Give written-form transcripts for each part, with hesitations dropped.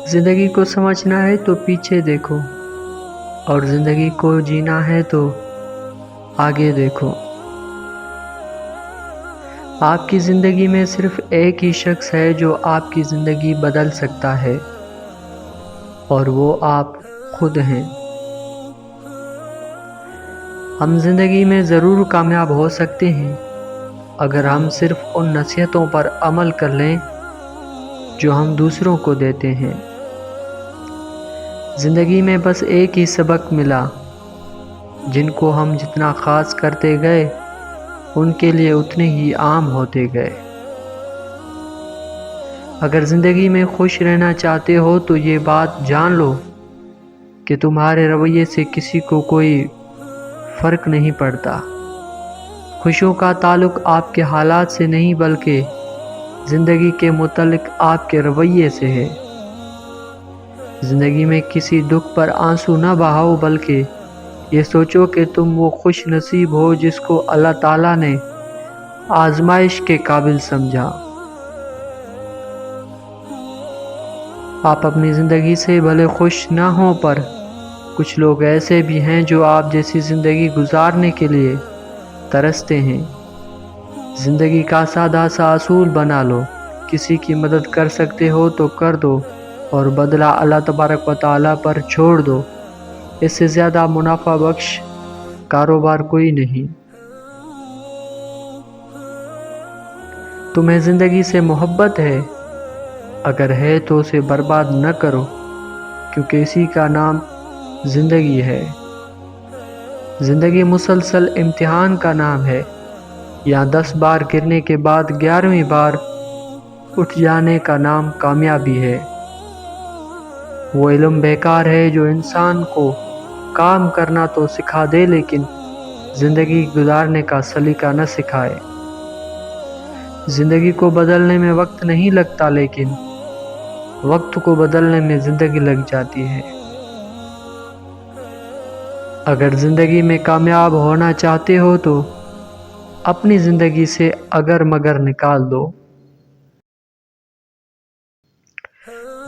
زندگی کو سمجھنا ہے تو پیچھے دیکھو، اور زندگی کو جینا ہے تو آگے دیکھو۔ آپ کی زندگی میں صرف ایک ہی شخص ہے جو آپ کی زندگی بدل سکتا ہے، اور وہ آپ خود ہیں۔ ہم زندگی میں ضرور کامیاب ہو سکتے ہیں اگر ہم صرف ان نصیحتوں پر عمل کر لیں جو ہم دوسروں کو دیتے ہیں۔ زندگی میں بس ایک ہی سبق ملا، جن کو ہم جتنا خاص کرتے گئے ان کے لیے اتنے ہی عام ہوتے گئے۔ اگر زندگی میں خوش رہنا چاہتے ہو تو یہ بات جان لو کہ تمہارے رویے سے کسی کو کوئی فرق نہیں پڑتا۔ خوشیوں کا تعلق آپ کے حالات سے نہیں بلکہ زندگی کے متعلق آپ کے رویے سے ہے۔ زندگی میں کسی دکھ پر آنسو نہ بہاؤ، بلکہ یہ سوچو کہ تم وہ خوش نصیب ہو جس کو اللہ تعالیٰ نے آزمائش کے قابل سمجھا۔ آپ اپنی زندگی سے بھلے خوش نہ ہوں، پر کچھ لوگ ایسے بھی ہیں جو آپ جیسی زندگی گزارنے کے لیے ترستے ہیں۔ زندگی کا سادہ سا اصول بنا لو، کسی کی مدد کر سکتے ہو تو کر دو، اور بدلہ اللہ تبارک و تعالیٰ پر چھوڑ دو۔ اس سے زیادہ منافع بخش کاروبار کوئی نہیں۔ تمہیں زندگی سے محبت ہے؟ اگر ہے تو اسے برباد نہ کرو، کیونکہ اسی کا نام زندگی ہے۔ زندگی مسلسل امتحان کا نام ہے، یا 10 بار گرنے کے بعد 11ویں بار اٹھ جانے کا نام کامیابی ہے۔ وہ علم بیکار ہے جو انسان کو کام کرنا تو سکھا دے لیکن زندگی گزارنے کا سلیقہ نہ سکھائے۔ زندگی کو بدلنے میں وقت نہیں لگتا، لیکن وقت کو بدلنے میں زندگی لگ جاتی ہے۔ اگر زندگی میں کامیاب ہونا چاہتے ہو تو اپنی زندگی سے اگر مگر نکال دو۔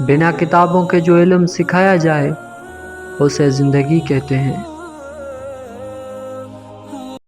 بنا کتابوں کے جو علم سکھایا جائے اسے زندگی کہتے ہیں۔